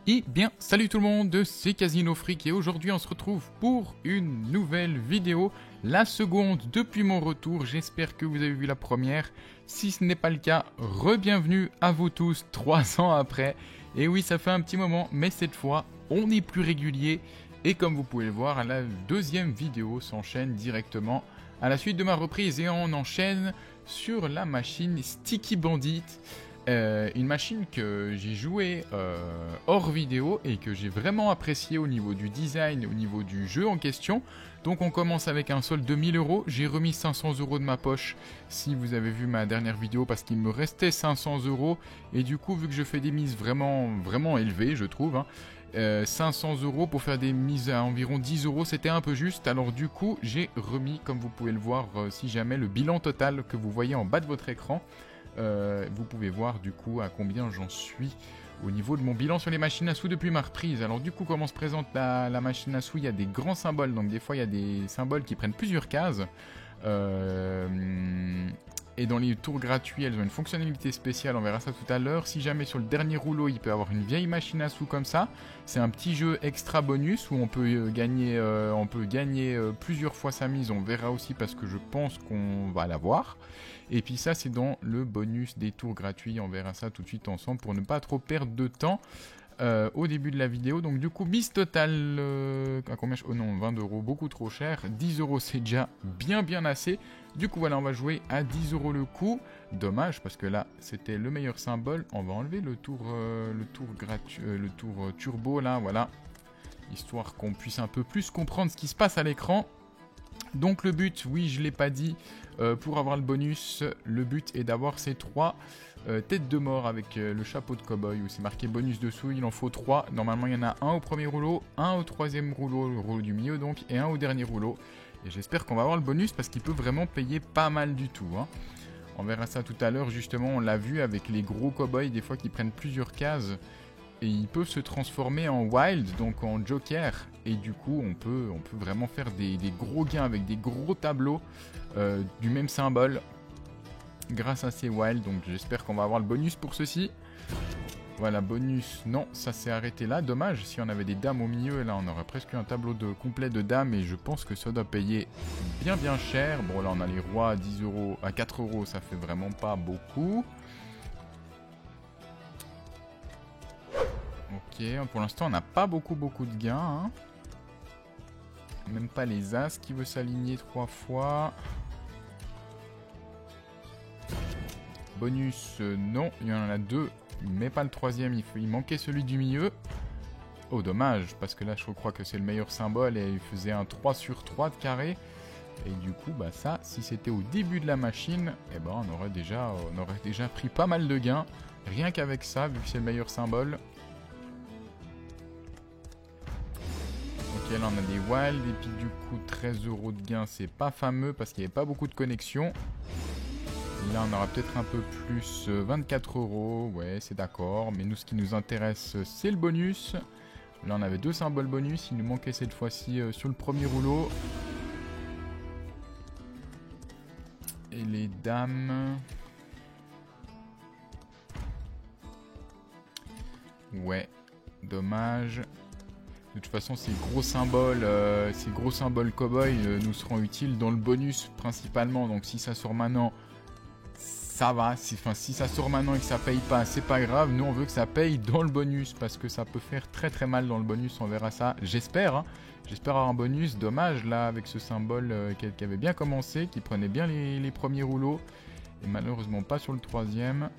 Et bien, salut tout le monde, c'est Casino Freak et aujourd'hui on se retrouve pour une nouvelle vidéo, la seconde depuis mon retour, j'espère que vous avez vu la première. Si ce n'est pas le cas, re-bienvenue à vous tous 3 ans après. Et oui, ça fait un petit moment, mais cette fois, on est plus régulier. Et comme vous pouvez le voir, la deuxième vidéo s'enchaîne directement à la suite de ma reprise et on enchaîne sur la machine Sticky Bandit. Une machine que j'ai joué hors vidéo et que j'ai vraiment apprécié au niveau du design, au niveau du jeu en question. Donc on commence avec un solde de 1000 €. J'ai remis 500 € de ma poche si vous avez vu ma dernière vidéo parce qu'il me restait 500 €. Et du coup, vu que je fais des mises vraiment élevées, je trouve, 500 € pour faire des mises à environ 10 €, c'était un peu juste. Alors du coup, j'ai remis, comme vous pouvez le voir, si jamais, le bilan total que vous voyez en bas de votre écran. Vous pouvez voir du coup à combien j'en suis au niveau de mon bilan sur les machines à sous depuis ma reprise. Alors du coup, comment se présente la machine à sous? Il y a des grands symboles, donc des fois il y a des symboles qui prennent plusieurs cases. Et dans les tours gratuits, elles ont une fonctionnalité spéciale, on verra ça tout à l'heure. Si jamais sur le dernier rouleau, il peut y avoir une vieille machine à sous comme ça, c'est un petit jeu extra bonus où on peut gagner plusieurs fois sa mise. On verra aussi parce que je pense qu'on va l'avoir. Et puis ça, c'est dans le bonus des tours gratuits. On verra ça tout de suite ensemble pour ne pas trop perdre de temps au début de la vidéo. Donc du coup, mise totale à combien? Oh non, 20 €, beaucoup trop cher. 10 € c'est déjà bien assez. Du coup voilà, on va jouer à 10 € le coup. Dommage parce que là c'était le meilleur symbole. On va enlever le tour turbo là, voilà, histoire qu'on puisse un peu plus comprendre ce qui se passe à l'écran. Donc le but, oui, je l'ai pas dit, pour avoir le bonus, le but est d'avoir ces 3 têtes de mort avec le chapeau de cow-boy où c'est marqué bonus dessous. Il en faut 3. Normalement, il y en a un au premier rouleau, un au troisième rouleau, le rouleau du milieu donc, et un au dernier rouleau. Et j'espère qu'on va avoir le bonus parce qu'il peut vraiment payer pas mal du tout, hein. On verra ça tout à l'heure, justement, on l'a vu avec les gros cow-boys, des fois qui prennent plusieurs cases. Et ils peuvent se transformer en wild, donc en joker. Et du coup, on peut vraiment faire des gros gains avec des gros tableaux du même symbole grâce à ces wild. Donc j'espère qu'on va avoir le bonus pour ceci. Voilà, bonus, non, ça s'est arrêté là. Dommage, si on avait des dames au milieu, là on aurait presque un tableau complet de dames. Et je pense que ça doit payer bien cher. Bon, là on a les rois à 10 €, à 4 €, ça fait vraiment pas beaucoup. Ok, pour l'instant on n'a pas beaucoup de gains, hein. Même pas les as qui veut s'aligner 3 fois. Bonus, non, il y en a 2, mais pas le troisième, il manquait celui du milieu. Oh dommage, parce que là je crois que c'est le meilleur symbole et il faisait un 3 sur 3 de carré. Et du coup, bah ça, si c'était au début de la machine, eh ben on aurait déjà pris pas mal de gains. Rien qu'avec ça, vu que c'est le meilleur symbole. Ok, là on a des wild, et puis du coup 13 € de gain, c'est pas fameux parce qu'il n'y avait pas beaucoup de connexions. Là on aura peut-être un peu plus, 24 €, ouais c'est d'accord, mais nous ce qui nous intéresse c'est le bonus. Là on avait 2 symboles bonus, il nous manquait cette fois-ci sur le premier rouleau. Et les dames... Ouais, dommage. De toute façon, ces gros symboles cow-boy nous seront utiles dans le bonus principalement. Donc si ça sort maintenant, ça va. Si ça sort maintenant et que ça paye pas, c'est pas grave. Nous, on veut que ça paye dans le bonus parce que ça peut faire très mal dans le bonus. On verra ça. J'espère, hein. J'espère avoir un bonus. Dommage là avec ce symbole qui avait bien commencé, qui prenait bien les premiers rouleaux et malheureusement pas sur le troisième.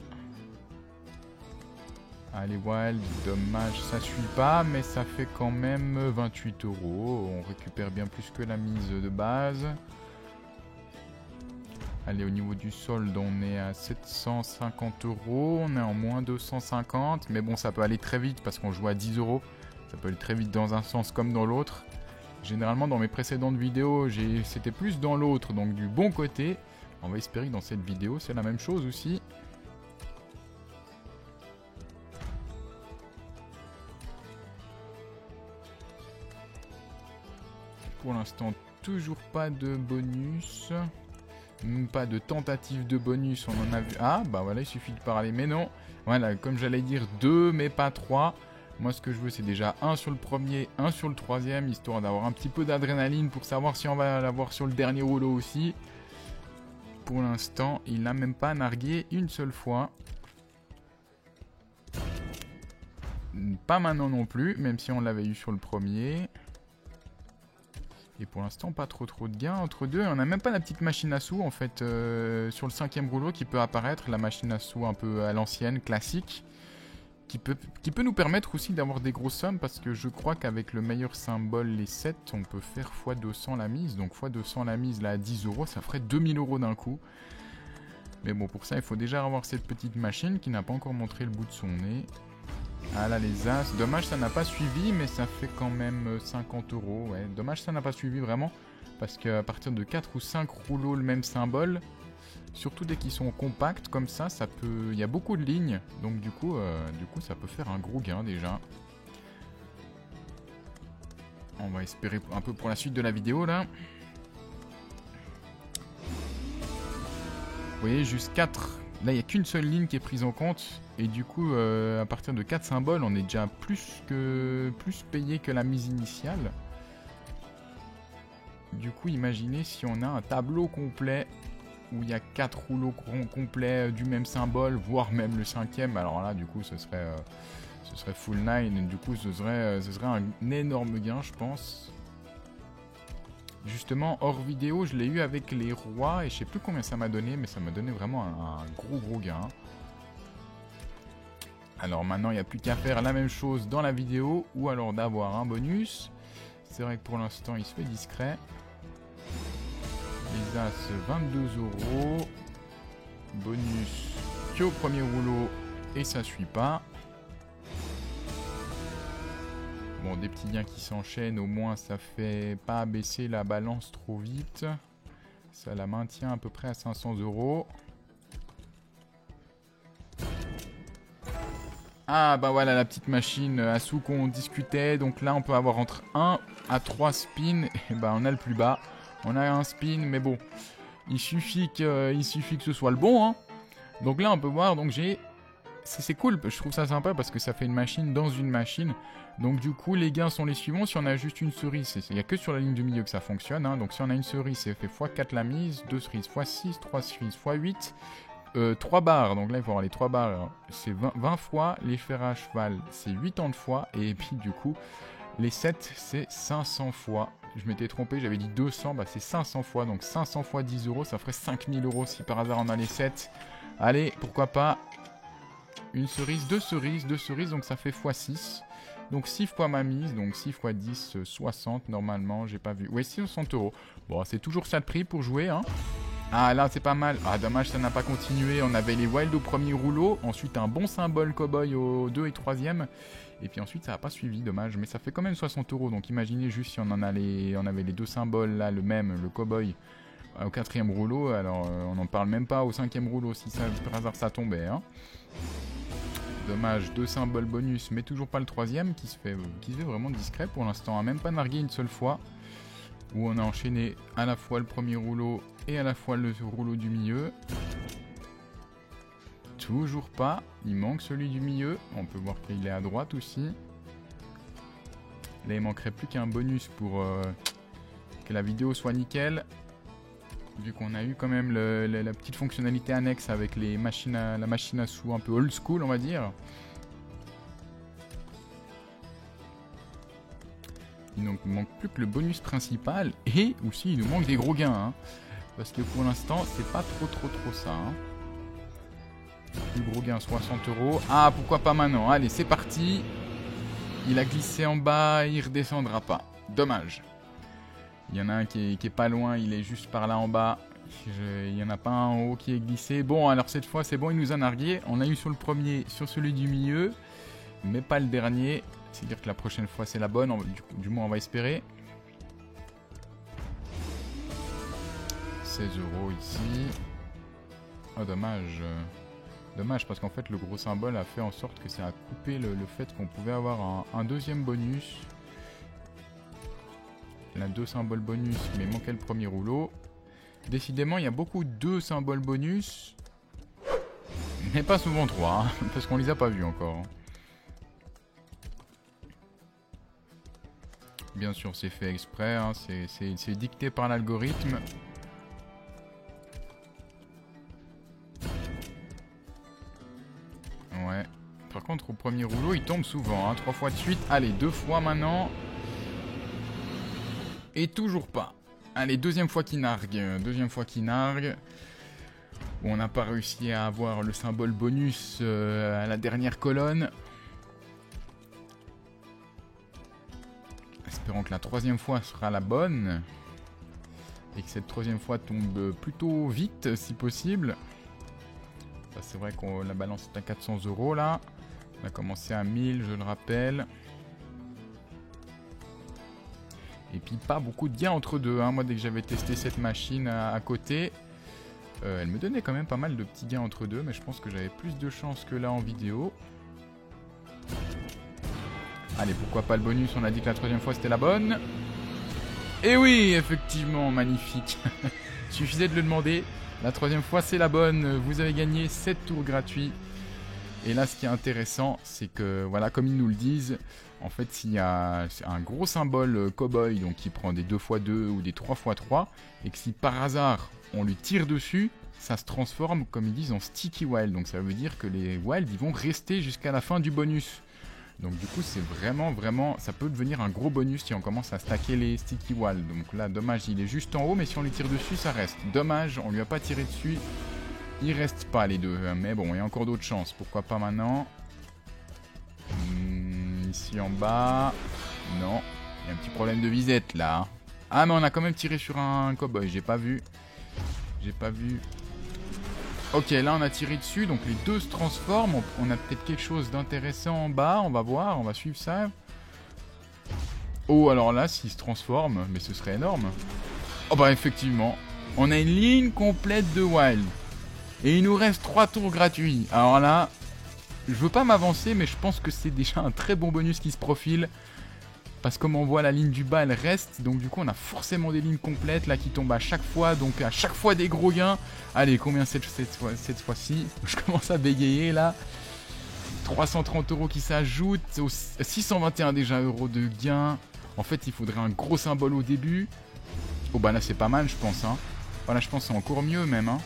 Allez, wild, dommage, ça suit pas, mais ça fait quand même 28 €. On récupère bien plus que la mise de base. Allez, au niveau du solde, on est à 750 €. On est en moins 250. Mais bon, ça peut aller très vite parce qu'on joue à 10 €. Ça peut aller très vite dans un sens comme dans l'autre. Généralement, dans mes précédentes vidéos, c'était plus dans l'autre, donc du bon côté. On va espérer que dans cette vidéo, c'est la même chose aussi. Pour l'instant, toujours pas de bonus. Pas de tentative de bonus, on en a vu. Ah, bah voilà, il suffit de parler. Mais non, voilà, comme j'allais dire, 2, mais pas 3. Moi, ce que je veux, c'est déjà un sur le premier, un sur le troisième, histoire d'avoir un petit peu d'adrénaline pour savoir si on va l'avoir sur le dernier rouleau aussi. Pour l'instant, il n'a même pas nargué une seule fois. Pas maintenant non plus, même si on l'avait eu sur le premier. Et pour l'instant, pas trop de gains entre deux. On n'a même pas la petite machine à sous, en fait, sur le cinquième rouleau qui peut apparaître. La machine à sous un peu à l'ancienne, classique. Qui peut nous permettre aussi d'avoir des grosses sommes, parce que je crois qu'avec le meilleur symbole, les 7, on peut faire x200 la mise. Donc x200 la mise, là, à 10 €, ça ferait 2000 € d'un coup. Mais bon, pour ça, il faut déjà avoir cette petite machine qui n'a pas encore montré le bout de son nez. Ah là, les As. Dommage, ça n'a pas suivi, mais ça fait quand même 50 €. Ouais, dommage, ça n'a pas suivi vraiment. Parce qu'à partir de 4 ou 5 rouleaux, le même symbole, surtout dès qu'ils sont compacts comme ça, il y a beaucoup de lignes. Donc du coup, ça peut faire un gros gain déjà. On va espérer un peu pour la suite de la vidéo là. Vous voyez, juste 4. Là, il n'y a qu'une seule ligne qui est prise en compte. Et du coup, à partir de 4 symboles, on est déjà plus payé que la mise initiale. Du coup, imaginez si on a un tableau complet où il y a 4 rouleaux complets du même symbole, voire même le cinquième. Alors là, du coup, ce serait full 9. Du coup, ce serait un énorme gain, je pense. Justement, hors vidéo, je l'ai eu avec les rois et je sais plus combien ça m'a donné, mais ça m'a donné vraiment un gros gain. Alors maintenant, il n'y a plus qu'à faire la même chose dans la vidéo ou alors d'avoir un bonus. C'est vrai que pour l'instant, il se fait discret. Les As, 22 €. Bonus qu'au premier rouleau et ça suit pas. Bon, des petits gains qui s'enchaînent, au moins ça fait pas baisser la balance trop vite. Ça la maintient à peu près à 500 €. Ah bah voilà la petite machine à sous qu'on discutait. Donc là on peut avoir entre 1 à 3 spins. Et bah on a le plus bas. On a un spin mais bon. Il suffit que ce soit le bon. Hein. Donc là on peut voir. Donc j'ai... C'est cool, je trouve ça sympa parce que ça fait une machine dans une machine. Donc du coup les gains sont les suivants. Si on a juste une cerise, il n'y a que sur la ligne du milieu que ça fonctionne. Hein. Donc si on a une cerise, c'est fait x4 la mise, 2 cerises x6, 3 cerises x8. 3 barres, donc là il faut avoir les 3 barres, c'est 20 fois, les fers à cheval c'est 80 fois, et puis du coup les 7 c'est 500 fois. Je m'étais trompé, j'avais dit 200, bah c'est 500 fois, donc 500 fois 10 €, ça ferait 5000 € si par hasard on a les 7. Allez, pourquoi pas une cerise, deux cerises, donc ça fait x6. Donc 6 fois ma mise, donc 6 fois 10, 60 normalement, j'ai pas vu. Ouais, 60 €. Bon, c'est toujours ça de prix pour jouer, hein. Ah là c'est pas mal. Ah dommage ça n'a pas continué. On avait les wild au premier rouleau. Ensuite un bon symbole cowboy au 2 et 3e. Et puis ensuite ça n'a pas suivi, dommage. Mais ça fait quand même 60 €. Donc imaginez juste si on avait les deux symboles là, le même, le cowboy au 4e rouleau. Alors on n'en parle même pas au 5e rouleau si ça, par hasard ça tombait. Hein. Dommage, 2 symboles bonus mais toujours pas le 3e qui se fait vraiment discret pour l'instant. Même pas nargué une seule fois. Où on a enchaîné à la fois le premier rouleau et à la fois le rouleau du milieu. Toujours pas. Il manque celui du milieu. On peut voir qu'il est à droite aussi. Là, il manquerait plus qu'un bonus pour que la vidéo soit nickel. Vu qu'on a eu quand même la petite fonctionnalité annexe avec la machine à sous un peu old school, on va dire. Il ne manque plus que le bonus principal et aussi il nous manque des gros gains. Hein, parce que pour l'instant, c'est pas trop ça. Hein. Plus gros gain, 60 €. Ah, pourquoi pas maintenant? Allez, c'est parti. Il a glissé en bas, il redescendra pas. Dommage. Il y en a un qui est pas loin, il est juste par là en bas. Il y en a pas un en haut qui est glissé. Bon, alors cette fois, c'est bon, il nous a nargué. On a eu sur le premier, sur celui du milieu, mais pas le dernier. C'est-à-dire que la prochaine fois c'est la bonne, du moins on va espérer. 16 € ici. Oh dommage. Dommage parce qu'en fait le gros symbole a fait en sorte que ça a coupé le fait qu'on pouvait avoir un deuxième bonus. Il y a 2 symboles bonus mais il manquait le premier rouleau. Décidément il y a beaucoup de 2 symboles bonus. Mais pas souvent 3, hein, parce qu'on les a pas vus encore. Bien sûr, c'est fait exprès, hein, c'est dicté par l'algorithme. Ouais. Par contre, au premier rouleau, il tombe souvent, hein, 3 fois de suite. Allez, 2 fois maintenant. Et toujours pas. Allez, deuxième fois qu'il nargue. Deuxième fois qu'il nargue. On n'a pas réussi à avoir le symbole bonus à la dernière colonne. Espérons que la troisième fois sera la bonne. Et que cette troisième fois tombe plutôt vite, si possible. C'est vrai que la balance est à 400 € là. On a commencé à 1000, je le rappelle. Et puis pas beaucoup de gains entre deux. Hein. Moi, dès que j'avais testé cette machine à côté, elle me donnait quand même pas mal de petits gains entre deux. Mais je pense que j'avais plus de chance que là en vidéo. Allez, pourquoi pas le bonus? On a dit que la troisième fois c'était la bonne. Et oui, effectivement, magnifique. Suffisait de le demander. La troisième fois c'est la bonne. Vous avez gagné 7 tours gratuits. Et là, ce qui est intéressant, c'est que, voilà, comme ils nous le disent, en fait, s'il y a un gros symbole cowboy, donc qui prend des 2x2 ou des 3x3, et que si par hasard on lui tire dessus, ça se transforme, comme ils disent, en sticky wild. Donc ça veut dire que les wilds, ils vont rester jusqu'à la fin du bonus. Donc du coup, c'est vraiment, ça peut devenir un gros bonus si on commence à stacker les sticky wild. Donc là, dommage, il est juste en haut, mais si on lui tire dessus, ça reste. Dommage, on lui a pas tiré dessus. Il reste pas les deux, mais bon, il y a encore d'autres chances. Pourquoi pas maintenant? Ici en bas. Non, il y a un petit problème de visette là. Ah, mais on a quand même tiré sur un cowboy, j'ai pas vu. Ok, là on a tiré dessus, donc les deux se transforment. On a peut-être quelque chose d'intéressant en bas, on va voir, on va suivre ça. Oh, alors là, s'il se transforme, mais ce serait énorme. Oh bah effectivement, on a une ligne complète de wild. Et il nous reste 3 tours gratuits. Alors là, je veux pas m'avancer, mais je pense que c'est déjà un très bon bonus qui se profile. Parce que comme on voit, la ligne du bas, elle reste. Donc du coup, on a forcément des lignes complètes là qui tombent à chaque fois. Donc à chaque fois des gros gains. Allez, combien cette fois-ci? Je commence à bégayer là. 330 € qui s'ajoutent. 621 déjà euros de gains. En fait, il faudrait un gros symbole au début. Oh bah là, c'est pas mal, je pense. Hein. Voilà, je pense que c'est encore mieux même. Hein.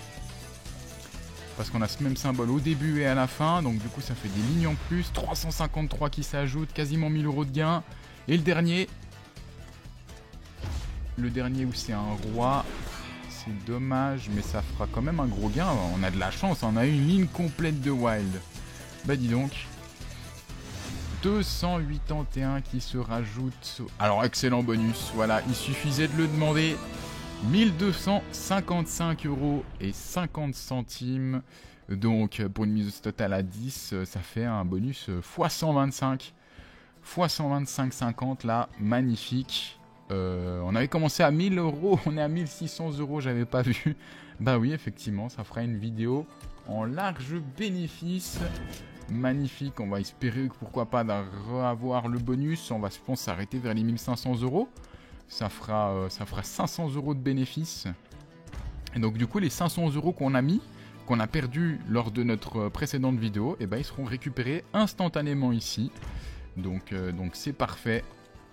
Parce qu'on a ce même symbole au début et à la fin. Donc du coup, ça fait des lignes en plus. 353 qui s'ajoutent. Quasiment 1000 € de gains. Et le dernier où c'est un roi, c'est dommage, mais ça fera quand même un gros gain. On a de la chance, on a une ligne complète de wild. Bah dis donc. 281 qui se rajoutent. Alors excellent bonus, voilà, il suffisait de le demander. 1255 € et 50 centimes. Donc pour une mise totale à 10, ça fait un bonus x 125. X 125,50 là, magnifique. On avait commencé à 1000 €, on est à 1600 €, j'avais pas vu. Bah oui, effectivement, ça fera une vidéo en large bénéfice. Magnifique, on va espérer que pourquoi pas d'avoir le bonus. On va, je pense, s'arrêter vers les 1500 €. Ça fera 500 € de bénéfice. Et donc du coup, les 500 € qu'on a mis, qu'on a perdu lors de notre précédente vidéo, et ben ils seront récupérés instantanément ici. Donc c'est parfait.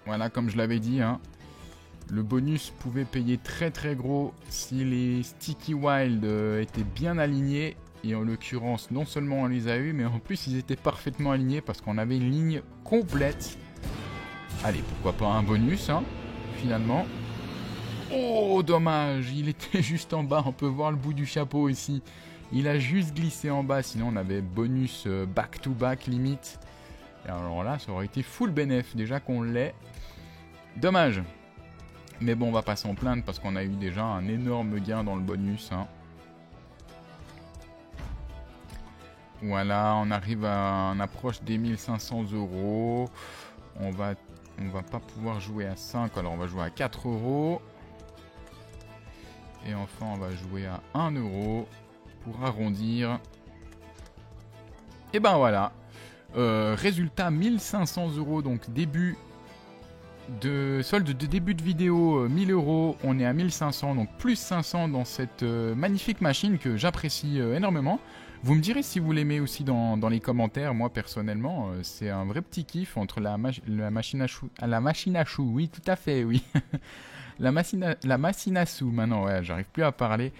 Voilà, comme je l'avais dit, hein, le bonus pouvait payer très très gros si les Sticky Wild étaient bien alignés. Et en l'occurrence, non seulement on les a eu, mais en plus ils étaient parfaitement alignés parce qu'on avait une ligne complète. Allez, pourquoi pas un bonus, hein, finalement. Oh, dommage, il était juste en bas, on peut voir le bout du chapeau ici. Il a juste glissé en bas, sinon on avait bonus back-to-back limite. Et alors là, ça aurait été full bénéf, déjà qu'on l'ait. Dommage. Mais bon, on va pas s'en plaindre parce qu'on a eu déjà un énorme gain dans le bonus. Hein. Voilà, on arrive à on approche des 1500 €. On va pas pouvoir jouer à 5, alors on va jouer à 4 €. Et enfin, on va jouer à 1 € pour arrondir. Et ben voilà. Résultat 1500 €, donc début de solde de début de vidéo 1000 €, on est à 1500, donc plus 500 dans cette magnifique machine que j'apprécie énormément. Vous me direz si vous l'aimez aussi dans les commentaires. Moi, personnellement, c'est un vrai petit kiff entre la machine à chou, oui, tout à fait, oui. La machine à sous, maintenant, ouais, j'arrive plus à parler.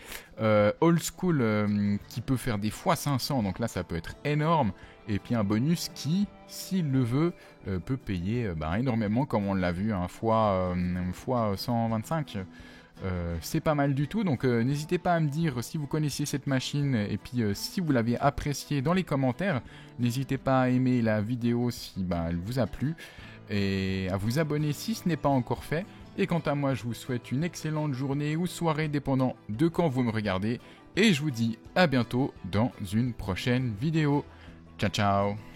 Old school, qui peut faire des fois 500, donc là, ça peut être énorme. Et puis un bonus qui, s'il le veut, peut payer énormément, comme on l'a vu, fois 125. C'est pas mal du tout, donc n'hésitez pas à me dire si vous connaissiez cette machine et puis si vous l'avez appréciée dans les commentaires. N'hésitez pas à aimer la vidéo si elle vous a plu et à vous abonner si ce n'est pas encore fait. Et quant à moi, je vous souhaite une excellente journée ou soirée dépendant de quand vous me regardez et je vous dis à bientôt dans une prochaine vidéo. Ciao ciao.